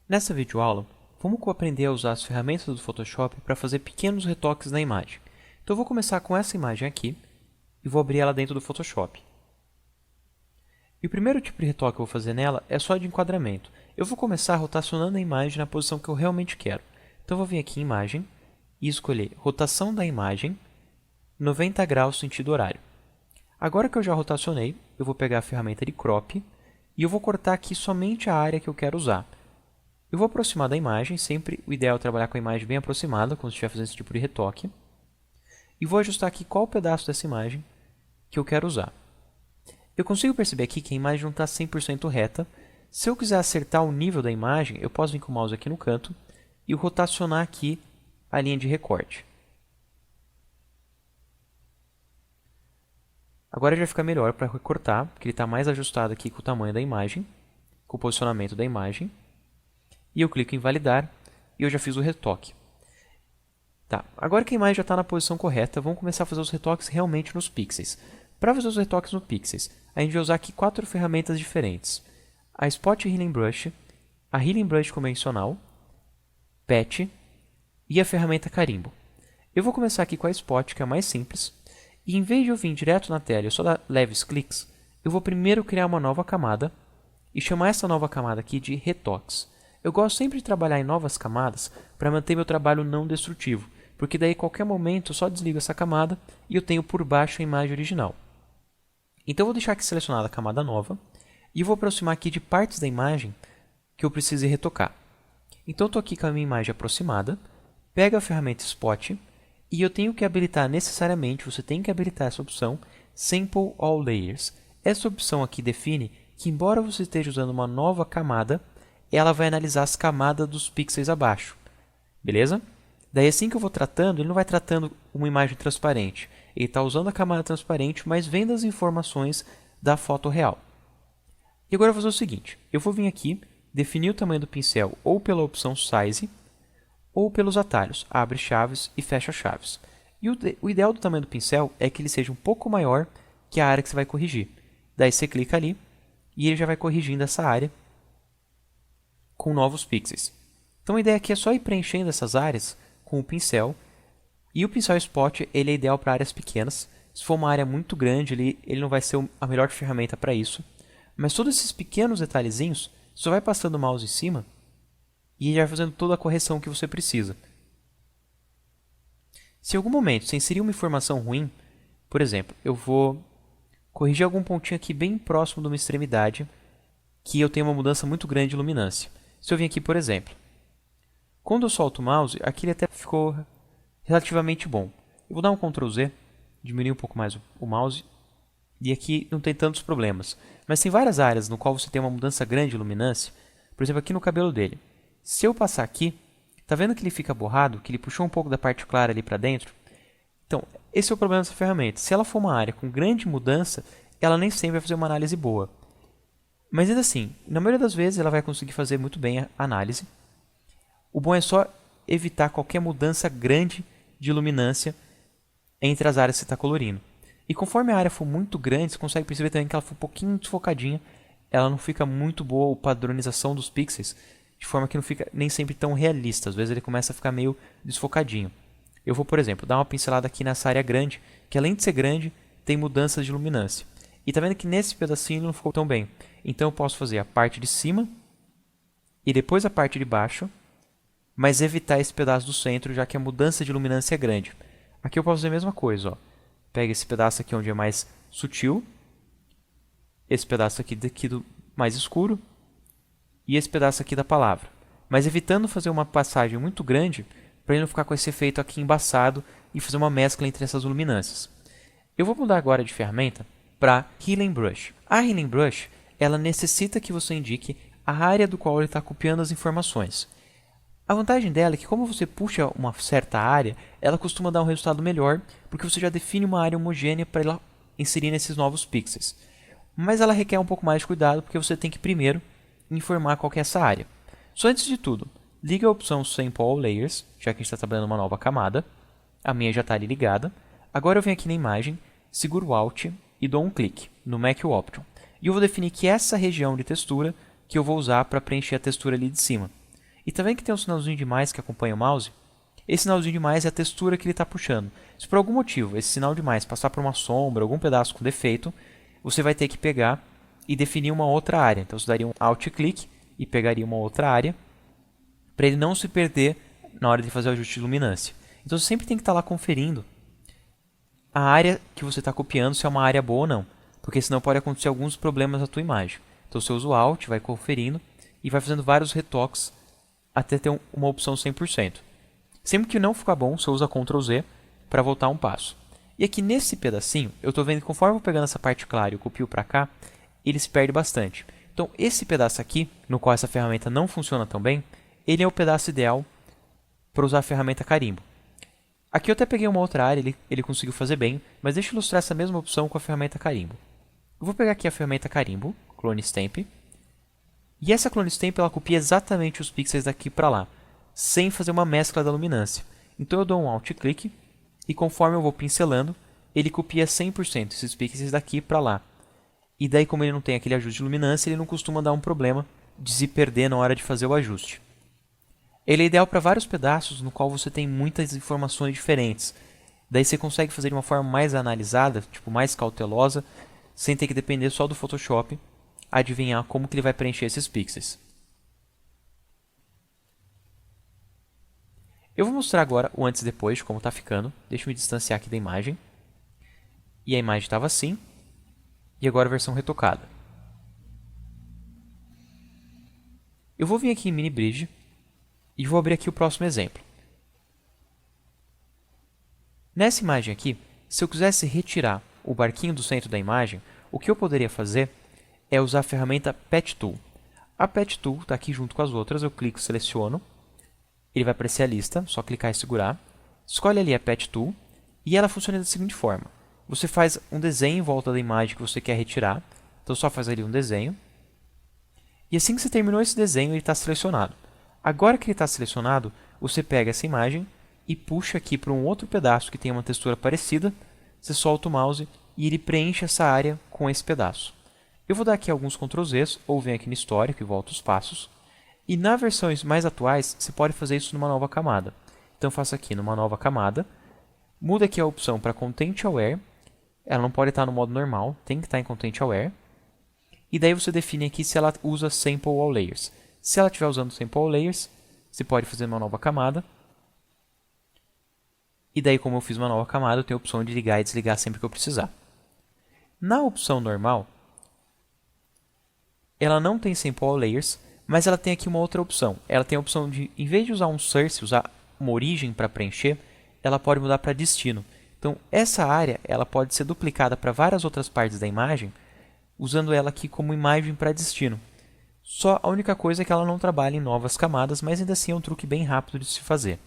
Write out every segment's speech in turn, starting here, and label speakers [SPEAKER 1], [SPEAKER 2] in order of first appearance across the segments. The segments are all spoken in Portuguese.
[SPEAKER 1] Nessa videoaula, vamos aprender a usar as ferramentas do Photoshop para fazer pequenos retoques na imagem. Então eu vou começar com essa imagem aqui e vou abrir ela dentro do Photoshop. E o primeiro tipo de retoque que eu vou fazer nela é só de enquadramento. Eu vou começar rotacionando a imagem na posição que eu realmente quero. Então eu vou vir aqui em Imagem e escolher Rotação da Imagem, 90 graus sentido horário. Agora que eu já rotacionei, eu vou pegar a ferramenta de Crop e eu vou cortar aqui somente a área que eu quero usar. Eu vou aproximar da imagem, sempre o ideal é trabalhar com a imagem bem aproximada quando estiver fazendo esse tipo de retoque. E vou ajustar aqui qual pedaço dessa imagem que eu quero usar. Eu consigo perceber aqui que a imagem não está 100% reta. Se eu quiser acertar o nível da imagem, eu posso vir com o mouse aqui no canto e rotacionar aqui a linha de recorte. Agora já fica melhor para recortar, porque ele está mais ajustado aqui com o tamanho da imagem, com o posicionamento da imagem. E eu clico em validar e eu já fiz o retoque. Tá, agora que a imagem já está na posição correta, vamos começar a fazer os retoques realmente nos pixels. Para fazer os retoques nos pixels, a gente vai usar aqui 4 ferramentas diferentes. A Spot Healing Brush, a Healing Brush convencional, Patch e a ferramenta Carimbo. Eu vou começar aqui com a Spot, que é a mais simples, e em vez de eu vir direto na tela e só dar leves cliques, eu vou primeiro criar uma nova camada e chamar essa nova camada aqui de Retoques. Eu gosto sempre de trabalhar em novas camadas para manter meu trabalho não destrutivo, porque daí a qualquer momento eu só desligo essa camada e eu tenho por baixo a imagem original. Então eu vou deixar aqui selecionada a camada nova e vou aproximar aqui de partes da imagem que eu precise retocar. Então eu estou aqui com a minha imagem aproximada, pego a ferramenta Spot e eu tenho que habilitar necessariamente, você tem que habilitar essa opção Sample All Layers. Essa opção aqui define que embora você esteja usando uma nova camada, ela vai analisar as camadas dos pixels abaixo. Beleza? Daí assim que eu vou tratando, ele não vai tratando uma imagem transparente. Ele está usando a camada transparente, mas vendo as informações da foto real. E agora eu vou fazer o seguinte. Eu vou vir aqui, definir o tamanho do pincel ou pela opção Size, ou pelos atalhos, abre chaves e fecha chaves. E o ideal do tamanho do pincel é que ele seja um pouco maior que a área que você vai corrigir. Daí você clica ali e ele já vai corrigindo essa área com novos pixels. Então a ideia aqui é só ir preenchendo essas áreas com o pincel. E o pincel Spot ele é ideal para áreas pequenas. Se for uma área muito grande, ele não vai ser a melhor ferramenta para isso. Mas todos esses pequenos detalhezinhos, só vai passando o mouse em cima e ele vai fazendo toda a correção que você precisa. Se em algum momento você inserir uma informação ruim, por exemplo, eu vou corrigir algum pontinho aqui bem próximo de uma extremidade que eu tenho uma mudança muito grande de luminância. Se eu vir aqui, por exemplo, quando eu solto o mouse, aqui ele até ficou relativamente bom. Eu vou dar um Ctrl Z, diminuir um pouco mais o mouse, e aqui não tem tantos problemas. Mas tem várias áreas no qual você tem uma mudança grande de luminância, por exemplo, aqui no cabelo dele. Se eu passar aqui, tá vendo que ele fica borrado, que ele puxou um pouco da parte clara ali para dentro? Então, esse é o problema dessa ferramenta. Se ela for uma área com grande mudança, ela nem sempre vai fazer uma análise boa. Mas ainda assim, na maioria das vezes ela vai conseguir fazer muito bem a análise. O bom é só evitar qualquer mudança grande de luminância entre as áreas que você está colorindo. E conforme a área for muito grande, você consegue perceber também que ela for um pouquinho desfocadinha. Ela não fica muito boa a padronização dos pixels, de forma que não fica nem sempre tão realista. Às vezes ele começa a ficar meio desfocadinho. Eu vou, por exemplo, dar uma pincelada aqui nessa área grande, que além de ser grande, tem mudanças de luminância. E tá vendo que nesse pedacinho não ficou tão bem. Então eu posso fazer a parte de cima e depois a parte de baixo, mas evitar esse pedaço do centro, já que a mudança de luminância é grande. Aqui eu posso fazer a mesma coisa. Ó. Pega esse pedaço aqui onde é mais sutil, esse pedaço aqui do mais escuro e esse pedaço aqui da palavra. Mas evitando fazer uma passagem muito grande, para ele não ficar com esse efeito aqui embaçado e fazer uma mescla entre essas luminâncias. Eu vou mudar agora de ferramenta para Healing Brush. A Healing Brush ela necessita que você indique a área do qual ele está copiando as informações. A vantagem dela é que, como você puxa uma certa área, ela costuma dar um resultado melhor, porque você já define uma área homogênea para ela inserir nesses novos pixels. Mas ela requer um pouco mais de cuidado, porque você tem que primeiro informar qual que é essa área. Só antes de tudo, liga a opção Sample All Layers, já que a gente está trabalhando uma nova camada. A minha já está ali ligada. Agora eu venho aqui na imagem, seguro o Alt e dou um clique no Make Option. E eu vou definir que essa região de textura que eu vou usar para preencher a textura ali de cima. E tá vendo que tem um sinalzinho de mais que acompanha o mouse? Esse sinalzinho de mais é a textura que ele está puxando. Se por algum motivo esse sinal de mais passar por uma sombra, algum pedaço com defeito, você vai ter que pegar e definir uma outra área. Então você daria um Alt-clique e pegaria uma outra área para ele não se perder na hora de fazer o ajuste de luminância. Então você sempre tem que estar lá conferindo a área que você está copiando, se é uma área boa ou não. Porque senão pode acontecer alguns problemas na tua imagem. Então você usa o Alt, vai conferindo e vai fazendo vários retoques até ter uma opção 100%. Sempre que não ficar bom, você usa Ctrl Z para voltar um passo. E aqui nesse pedacinho, eu estou vendo que conforme eu vou pegando essa parte clara e eu copio para cá, ele se perde bastante. Então esse pedaço aqui, no qual essa ferramenta não funciona tão bem, ele é o pedaço ideal para usar a ferramenta carimbo. Aqui eu até peguei uma outra área, ele conseguiu fazer bem, mas deixa eu ilustrar essa mesma opção com a ferramenta carimbo. Eu vou pegar aqui a ferramenta carimbo, Clone Stamp, e essa Clone Stamp ela copia exatamente os pixels daqui para lá, sem fazer uma mescla da luminância. Então eu dou um Alt-clique e conforme eu vou pincelando, ele copia 100% esses pixels daqui para lá. E daí, como ele não tem aquele ajuste de luminância, ele não costuma dar um problema de se perder na hora de fazer o ajuste. Ele é ideal para vários pedaços no qual você tem muitas informações diferentes. Daí você consegue fazer de uma forma mais analisada, tipo mais cautelosa, sem ter que depender só do Photoshop, adivinhar como que ele vai preencher esses pixels. Eu vou mostrar agora o antes e depois de como está ficando. Deixa eu me distanciar aqui da imagem. E a imagem estava assim. E agora a versão retocada. Eu vou vir aqui em Mini Bridge e vou abrir aqui o próximo exemplo. Nessa imagem aqui, se eu quisesse retirar o barquinho do centro da imagem, o que eu poderia fazer é usar a ferramenta Patch Tool. A Patch Tool está aqui junto com as outras, eu clico, seleciono, ele vai aparecer a lista, só clicar e segurar. Escolhe ali a Patch Tool e ela funciona da seguinte forma. Você faz um desenho em volta da imagem que você quer retirar, então só faz ali um desenho. E assim que você terminou esse desenho, ele está selecionado. Agora que ele está selecionado, você pega essa imagem e puxa aqui para um outro pedaço que tem uma textura parecida, você solta o mouse e ele preenche essa área com esse pedaço. Eu vou dar aqui alguns Ctrl Zs, ou venho aqui no histórico e volto os passos. E nas versões mais atuais, você pode fazer isso numa nova camada. Então faço aqui numa nova camada, muda aqui a opção para Content Aware, ela não pode estar no modo normal, tem que estar em Content Aware. E daí você define aqui se ela usa Sample All Layers. Se ela estiver usando Sample All Layers, você pode fazer uma nova camada. E daí, como eu fiz uma nova camada, eu tenho a opção de ligar e desligar sempre que eu precisar. Na opção normal, ela não tem Sample All Layers, mas ela tem aqui uma outra opção. Ela tem a opção de, em vez de usar um source, usar uma origem para preencher, ela pode mudar para destino. Então, essa área ela pode ser duplicada para várias outras partes da imagem, usando ela aqui como imagem para destino. Só a única coisa é que ela não trabalha em novas camadas, mas ainda assim é um truque bem rápido de se fazer.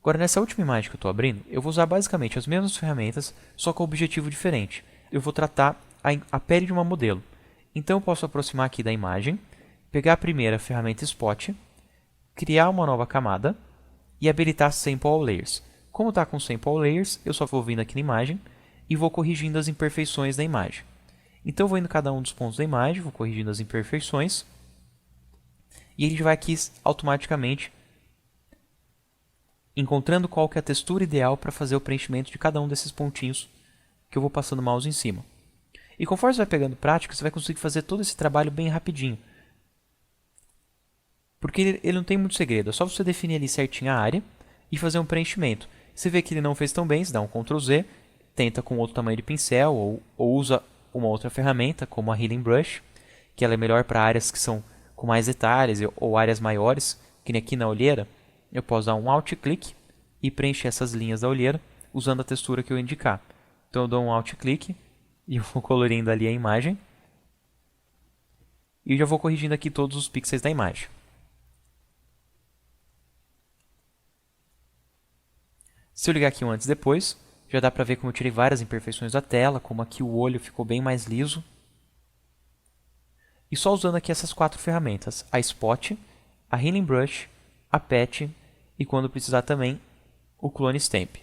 [SPEAKER 1] Agora, nessa última imagem que eu estou abrindo, eu vou usar basicamente as mesmas ferramentas, só com um objetivo diferente. Eu vou tratar a pele de uma modelo. Então, eu posso aproximar aqui da imagem, pegar a primeira ferramenta Spot, criar uma nova camada e habilitar Sample All Layers. Como está com Sample All Layers, eu só vou vindo aqui na imagem e vou corrigindo as imperfeições da imagem. Então, eu vou indo em cada um dos pontos da imagem, vou corrigindo as imperfeições e ele vai aqui automaticamente encontrando qual que é a textura ideal para fazer o preenchimento de cada um desses pontinhos que eu vou passando o mouse em cima. E conforme você vai pegando prática, você vai conseguir fazer todo esse trabalho bem rapidinho. Porque ele não tem muito segredo, é só você definir ali certinho a área e fazer um preenchimento. Você vê que ele não fez tão bem, você dá um Ctrl Z, tenta com outro tamanho de pincel ou usa uma outra ferramenta, como a Healing Brush, que ela é melhor para áreas que são com mais detalhes ou áreas maiores, que nem aqui na olheira. Eu posso dar um Alt-clique e preencher essas linhas da olheira usando a textura que eu indicar. Então eu dou um Alt-clique e eu vou colorindo ali a imagem. E eu já vou corrigindo aqui todos os pixels da imagem. Se eu ligar aqui um antes e depois, já dá para ver como eu tirei várias imperfeições da tela, como aqui o olho ficou bem mais liso. E só usando aqui essas quatro ferramentas, a Spot, a Healing Brush, a Patch e quando precisar também o Clone Stamp.